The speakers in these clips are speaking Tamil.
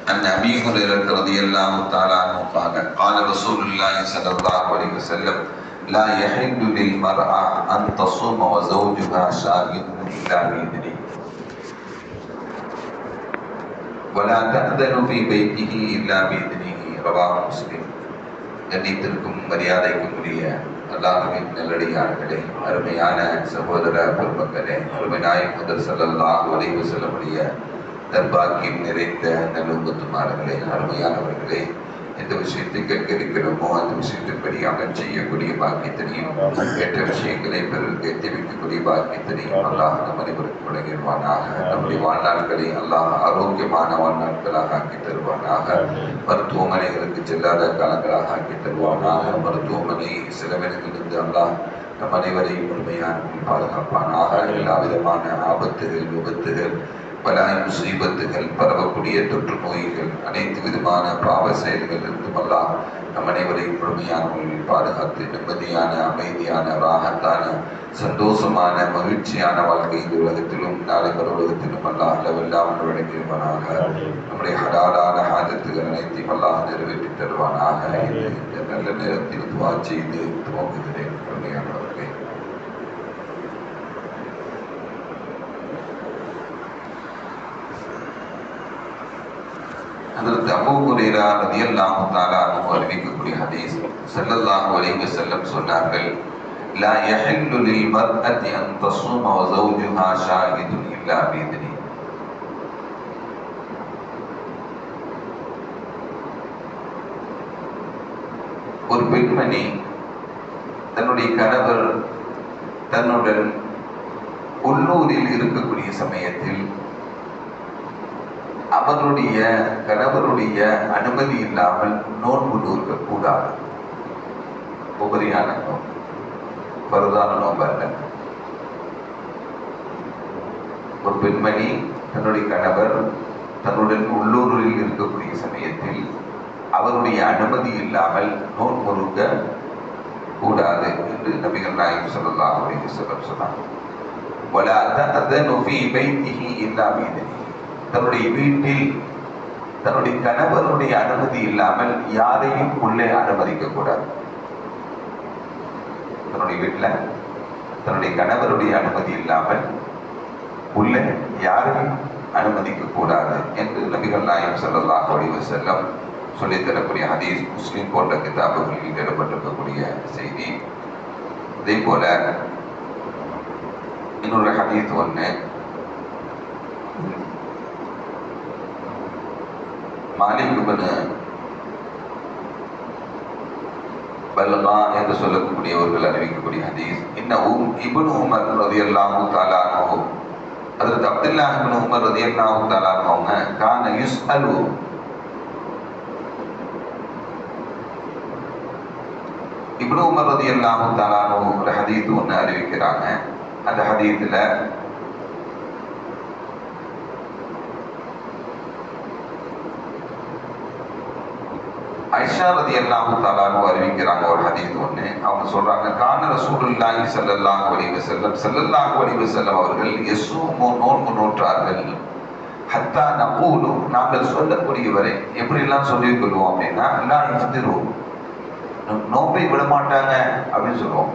عن أبي هريرة رضي الله تعالى عنه قال قال رسول الله صلى الله عليه وسلم لا يحل للمرأة أن تصوم وزوجها شاهد إلا بإذنه ولا تأذن في بيته إلا بإذنه رواه مسلم. கண்ணியத்திற்கும் மரியாதைக்கும் உரிய அல்லாஹ்வின் நல்லடியார்களே, அருமையான சகோதர பெருமக்களே, அருமை நாயகம் ஸல்லல்லாஹு அலைஹி வஸல்லம் தர்பாக்கியம் நிறைந்த நல்லும்பத்துமார்களே, அருமையானவர்களே, எந்த விஷயத்தை கேட்க இருக்கிறோமோ அந்த விஷயத்தின்படி அமல் செய்யக்கூடிய பாக்கியத்தினையும் கேட்ட விஷயங்களை பிறருக்கு எத்தி வைக்கக்கூடிய பாக்கியத்தினையும் அல்லாஹ் நம் அனைவருக்கு வழங்கிடுவானாக. நம்முடைய வாழ்நாட்களை அல்லாஹ் ஆரோக்கியமான வாழ்நாட்களாக ஆக்கி தருவானாக. மருத்துவமனைகளுக்கு செல்லாத காலங்களாக ஆக்கி தருவானாக. மருத்துவமனை செலவினங்களிலிருந்து அல்லாஹ் நம் அனைவரையும் முழுமையான பாதுகாப்பானாக. எல்லா விதமான ஆபத்துகள், விபத்துகள், பலாய் முசீபத்துகள், பரவக்கூடிய தொற்று நோய்கள், அனைத்து விதமான பாவ செயல்கள் இருந்தும் அல்லாஹ் நம் அனைவரையும் முழுமையான முறையில் பாதுகாத்து நிம்மதியான, அமைதியான, ராகத்தான, சந்தோஷமான, மகிழ்ச்சியான வாழ்க்கை இந்த உலகத்திலும் நாளை மறு உலகத்திலும் அல்லாஹ் அளவெல்லாம் வழங்கிடுவானாக. நம்முடைய ஹலாலான ஹாஜத்துகள் அனைத்தையும் அல்லாஹ் நிறைவேற்றி தருவானாக. இந்த நல்ல நேரத்தில் துவா செய்து துவங்குகிறேன். கருணையானவர்களே, ஹஜ்ரத் அபூ ஹுரைரா ரலியல்லாஹு தஆலா அன்ஹு அறிவிக்கக்கூடிய ஹதீஸ், ஸல்லல்லாஹு அலைஹி வஸல்லம் சொன்னார்கள், லா யஹில்லு லில் மர்அத்தி அன் தஸூம வ ஸௌஜுஹா ஷாஹிதுன் இல்லா பிஇذنி. ஒரு பெண்மணி தன்னுடைய கணவர் தன்னுடன் உள்ளூரில் இருக்கக்கூடிய சமயத்தில் அவருடைய கணவருடைய அனுமதி இல்லாமல் நோன்பு நோக்க கூடாது. உபரியான நோன்பு, பரதான நோன்பு அல்ல. ஒரு பெண்மணி தன்னுடைய கணவர் தன்னுடன் உள்ளூரில் இருக்கக்கூடிய சமயத்தில் அவருடைய அனுமதி இல்லாமல் நோன்பு நோக்க கூடாது என்று நபிகள் நாயகம் ஸல்லல்லாஹு அலைஹி வஸல்லம் சொன்னார். வலா தஅதனு ஃபீ பைத்திஹி இல்லா பிஇذنி. தன்னுடைய வீட்டில் தன்னுடைய கணவருடைய அனுமதி இல்லாமல் யாரையும் உள்ளே அனுமதிக்க கூடாது. தன்னுடைய வீட்டில் தன்னுடைய கணவருடைய அனுமதி இல்லாமல் உள்ளே யாரையும் அனுமதிக்க கூடாது என்று நபிகள் நாயகம் ஸல்லல்லாஹு அலைஹி வஸல்லம் சொல்லித் தரக்கூடிய ஹதீஸ் முஸ்லிம் போன்ற கிதாபுகளில் இடம்பெற்றிருக்கக்கூடிய செய்தி. அதே போல இன்னொரு ஹதீஸ் ஒன்று, மாலிக் இப்னு பல்கா என்று சொல்லக்கூடியவர்கள் அறிவிக்கக்கூடிய ஹதீஸ், இன்னஹு இப்னு உமர் ரலியல்லாஹு தஆலா அன்ஹு, ஹஜ்ரத் அப்துல்லாஹ் இப்னு உமர் ரலியல்லாஹு தஆலா அன்ஹு கான யுஸ்அலு, இப்னு உமர் ரலியல்லாஹு தஆலா அன்ஹு ஒரு ஹதீஸ் ஒன்று அறிவிக்கிறாங்க. அந்த ஹதீஸ்ல ஐஷா ரலியல்லாஹு தஆலா அன்ஹு அறிவிக்கிறாங்க ஒரு ஹதீஸ் ஒன்று. அவங்க சொல்றாங்க, கான ரசூலுல்லாஹி ஸல்லல்லாஹு அலைஹி வஸல்லம் ஸல்லல்லாஹு அலைஹி வஸல்லம் அவர்கள் யஸூமு நோன்பு நோற்றார்கள், ஹத்தா நகூலு நாங்கள் சொல்லக்கூடியவரை எப்படி எல்லாம் சொல்லிக் கொள்வோம் அப்படின்னா, லா யஃப்திரு நோன்பை விட மாட்டாங்க அப்படின்னு சொல்லுவோம்.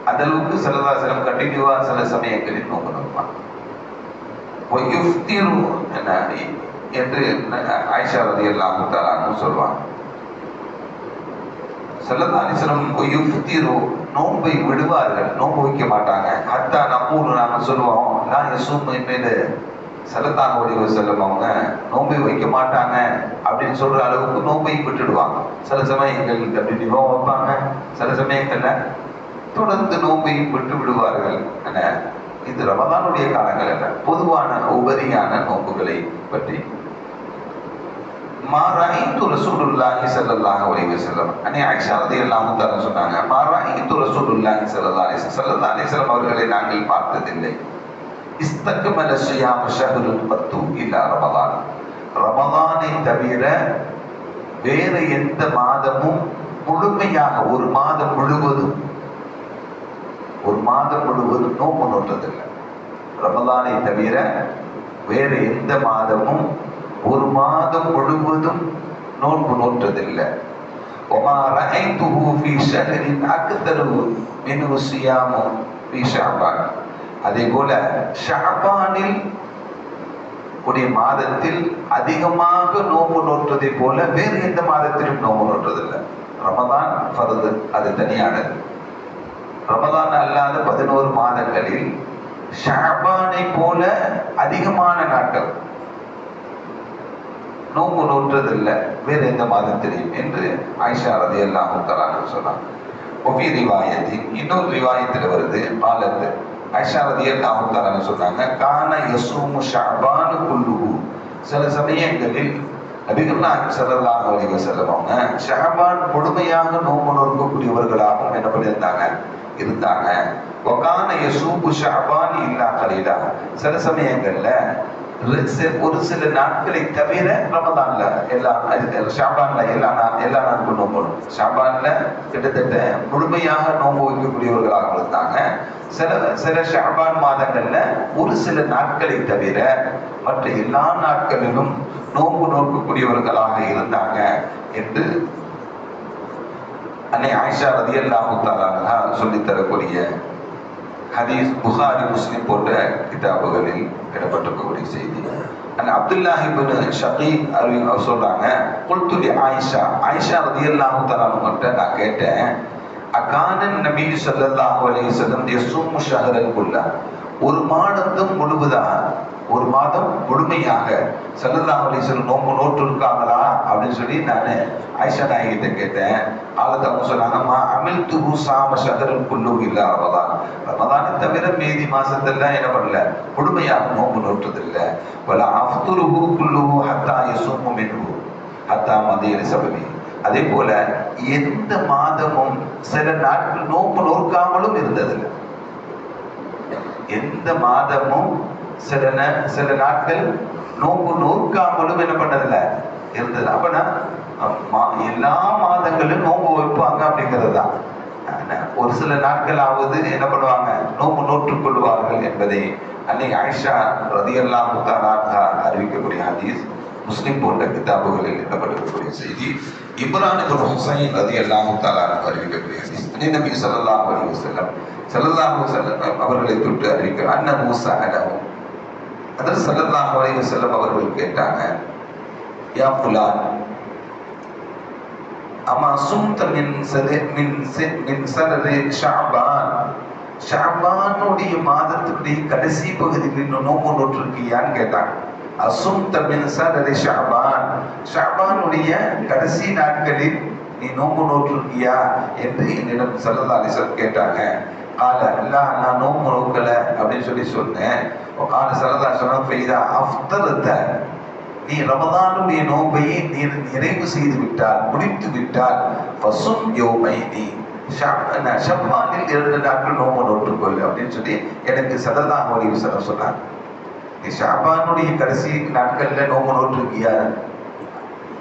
அந்த அளவுக்கு ஸல்லல்லாஹு அலைஹி வஸல்லம் கண்டினியூவா சில சமயங்களில் நோன்பு நோப்பாங்க. வயுஃப்திரு என்று ஆயிஷா ரலியல்லாஹு தஆலா அன்ஹு சொல்வாங்க. ஸல்லல்லாஹு அலைஹி வஸல்லம் வயுஃப்திரு நோன்பை விடுவார்கள், நோன்பு வைக்க மாட்டாங்க. ஹத்தா நகூலு நாங்கள் சொல்லுவோம், லா யஸூமு என்று ஸல்லல்லாஹு அலைஹி வஸல்லம் அவங்க நோன்பை வைக்க மாட்டாங்க அப்படின்னு சொல்ற அளவுக்கு நோன்பை விட்டுடுவாங்க. சில சமயங்கள் கண்டினியூவா வைப்பாங்க, சில சமயங்கள்ல தொடர்ந்து நோன்பை விட்டு விடுவார்கள். இது ரமதானுடைய காலங்கள் அல்ல, பொதுவான உபரியான நோன்புகளை பற்றி. மா ரஅய்து ரசூலுல்லாஹி ஸல்லல்லாஹு அலைஹி வஸல்லம், ஆயிஷா ரலியல்லாஹு தஆலா சொன்னாங்க, மா ரஅய்து ரசூலுல்லாஹி ஸல்லல்லாஹு அலைஹி வஸல்லம் அவர்களை நாங்கள் பார்த்ததில்லை. இஸ்தக்மல ஸியாம ஷஹ்ருல் பத்து இல்லா ரமதான், ரமதானை தவிர வேற எந்த மாதமும் முழுமையாக ஒரு மாதம் முழுவதும் நோன்பு நோற்றதில்லை. ரமதானை தவிர வேற எந்த மாதமும் ஒரு மாதம் முழுவதும் நோன்பு நோற்றதில்லை. ஒமா ரஐதுஹு ஃபீ ஷஹரின் அக்தரு மின்ஹு ஸியாமு ஃபீ ஷஅபான். அதே போல ஷஅபானில் உடைய மாதத்தில் அதிகமாக நோன்பு நோற்றதை போல வேறு எந்த மாதத்திலும் நோன்பு நோற்றதில்லை. ரமதான் ஃபர்து, அது தனியானது. ரமதான் அல்லாத 11 மாதங்களில் ஷஅபானை போல அதிகமான நாட்கள் நோன்பு நோற்றதில்லை வேறு எந்த மாதத்திலையும் என்று ஆயிஷா ரலியல்லாஹு தஆலா சொன்னாங்க. ஒஃபி ரிவாயத்தின் இன்னொரு ரிவாயத்தில் வருது, பாலத்து ஆயிஷா ரலியல்லாஹு தஆலா சொன்னாங்க, கான யஸூமு ஷஅபான் குல்லுஹு. சில சமயங்களில் நபிகள் நாயகம் ஸல்லல்லாஹு அலைஹி வஸல்லம் அவங்க ஷஅபான் முழுமையாக நோன்பு நோக்கக்கூடியவர்களாகவும் என்ன இருந்தாங்க. வகான யஸூமு ஷஅபான் இல்லா கலீலா. சில சமயங்கள்ல ஒரு சில நாட்களை தவிர ரமதான்ல ஷாபான்ல எல்லா நாட்களும் நோம்பு. ஷாபான்ல கிட்டத்தட்ட முழுமையாக நோன்பு வைக்கக்கூடியவர்களாக இருந்தாங்க. சில ஷாபான் மாதங்கள்ல ஒரு சில நாட்களை தவிர மற்ற எல்லா நாட்களிலும் நோன்பு நோக்கக்கூடியவர்களாக இருந்தாங்க என்று அன்னை ஆயிஷா ரலியல்லாஹு தஆலா சொல்லித் தரக்கூடிய ஹதீஸ் புகாரி, முஸ்லிம் போன்ற கிதாபுகளில் இடப்பட்டிருக்கக்கூடிய செய்தி. அப்துல்லாஹ் இப்னு ஷகீக் அவர் சொல்றாங்க, குல்து லி ஆயிஷா ரலியல்லாஹு தஆலா கிட்ட நான் கேட்டேன், அகானன் நபி ஸல்லல்லாஹு அலைஹி வஸல்லம் யஸூமு ஷஹரன் குல்லா. ஒரு மாதம் முழுமையாக ஸல்லல்லாஹு அலைஹி வஸல்லம் நோன்பு நோற்று இருக்காங்களா அப்படின்னு சொல்லி நான் ஆயிஷா நாயகிட்ட கேட்டேன். அவங்க சொன்னாங்க, மா அமில்துஹு ஸாம ஷஹரன் குல்லுஹு இல்லா ரமதான். ரமதானை தவிர மீதி மாசத்துல என்ன பண்ணல, முழுமையாக நோன்பு நோற்றதில்லை. வல அஃதுருஹு குல்லுஹு ஹத்தா யஸூமு மின்ஹு ஹத்தா மதிய சபபி. அதே போல எந்த மாதமும் சில நாட்கள் நோன்பு நோக்காமலும் இருந்ததில்லை. எந்த மாதமும் சில நாட்கள் நோன்பு நோக்காமலும் என்ன பண்ணதில்லை இருந்தது. அப்பனா எல்லா மாதங்களும் நோன்பு வைப்பாங்க அப்படிங்கிறது தான். ஒரு சில நாட்களாவது என்ன பண்ணுவாங்க, நோன்பு நோற்றுக் கொள்வார்கள் என்பதை அன்னை ஆயிஷா ரலியல்லாஹு தஆலா அறிவிக்கக்கூடிய ஹதீஸ், முஸ்லிம் போன்ற கிதாபுகளில் இடப்பட்டிருக்கக்கூடிய செய்தி. இம்ரான் இப்னு ஹுசைன் ரலியல்லாஹு தஆலா அறிவிக்கக்கூடிய ஹதீஸ். நபி ஸல்லல்லாஹு அலைஹி வஸல்லம் அவர்களை தொட்டு அறிவிக்கிறார், அன்ன மூஸா அலஹு. அதற்கு ஸல்லல்லாஹு அலைஹி வஸல்லம் அவர்கள் கேட்டாங்க, யா ஃபுலான் அமா சும்த மின் சரரி ஷஅபான். ஷஅபானுடைய மாதத்துடைய கடைசி பகுதியில் நோன்பு நோற்றிருக்கியான்னு கேட்டாங்க. அசும்த மின் சரரி ஷஅபான், ஷஅபானுடைய கடைசி நாட்களில் நீ நோன்பு நோற்றிருக்கியா என்று என்னிடம் ஸல்லல்லாஹு அலைஹி வஸல்லம் கேட்டாங்க. கால அல்லா, நான் நோன்பு நோக்கல அப்படின்னு சொல்லி சொன்னேன். கால ஸல்லல்லாஹு அலைஹி வஸல்லம், நீ ரமதானுடைய நோன்பை நிறைவு செய்து விட்டால், முடித்து விட்டால், ஃபசும் யௌமைனி, ஷஅபானில் 2 நாட்கள் நோன்பு நோற்றுக்கொள் அப்படின்னு சொல்லி எனக்கு ஸல்லல்லாஹு அலைஹி வஸல்லம் சொன்னாங்க. நீ ஷஅபானுடைய கடைசி நாட்கள்ல நோன்பு நோற்றிருக்கியா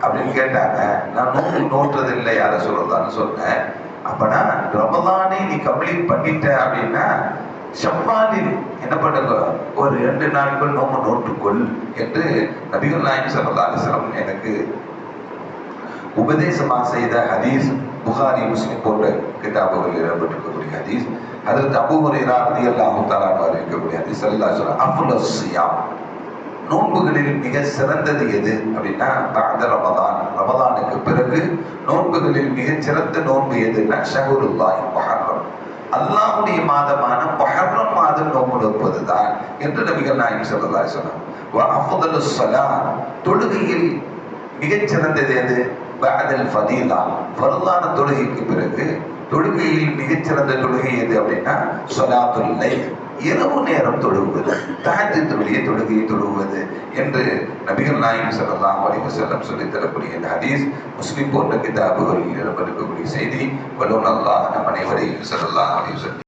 அப்படின்னு கேட்டாங்க. நான் நோன்பு நோற்றதில்லை யார சொல்லலான்னு சொன்னேன். அப்பனா ரமதானை நீ கம்ப்ளீட் பண்ணிட்ட அப்படின்னா ஷவ்வாலில் என்ன பண்ணுங்க, ஒரு 2 நாட்கள் நோன்பு நோற்றுக்கொள் என்று நபிகள் நாயகம் ஸல்லல்லாஹு அலைஹி வஸல்லம் எனக்கு உபதேசமாக செய்த ஹதீஸ் புகாரி, முஸ்லிம் போன்ற கிதாபுகளில் இடம்பெற்றிருக்கக்கூடிய ஹதீஸ். ஹஜ்ரத் அபூ ஹுரைரா ரலியல்லாஹு தஆலா அறிவிக்கக்கூடிய ஹதீஸ். ஸல்லல்லாஹு அலைஹி வஸல்லம், அஃலஸ் ஸியாம், நோன்புகளில் மிக சிறந்தது எது அப்படின்னா பஅத ரமதான், ரமதானுக்கு பிறகு நோன்புகளில் மிகச் சிறந்த நோன்பு எதுன்னா ஷஹ்ருல்லாஹி முஹர்ரம், அல்லாஹ்வுடைய மாதமான முஹர்ரம் மாதம் நோன்பு நோற்பதுதான் என்று நபிகள் நாயகம் ஸல்லல்லாஹு அலைஹி வஸல்லம். வ அஃதலுஸ் ஸலாத், தொழுகையில் மிகச் சிறந்தது எது? பஅதல் ஃபதீலா, ஃபர்லான தொழுகைக்கு பிறகு தொழுகையில் மிகச்சிறந்த தொழுகை எது அப்படின்னா ஸலாத்துல் லைல், இரவு நேரம் தொழுவது, தஹஜ்ஜுடைய தொழுகையை தொழுவது என்று நபிகள் நாயகம் ஸல்லல்லாஹு அலைஹி வஸல்லம் சொல்லித் தரக்கூடிய இந்த ஹதீஸ் முஸ்லிம் போன்ற கிதாபுகளில் இடம்பெற்றிருக்கக்கூடிய செய்தி. வல்லோன் அல்லாஹ் நம் அனைவரையும் ஸல்லல்லாஹு அலைஹி வஸல்லம்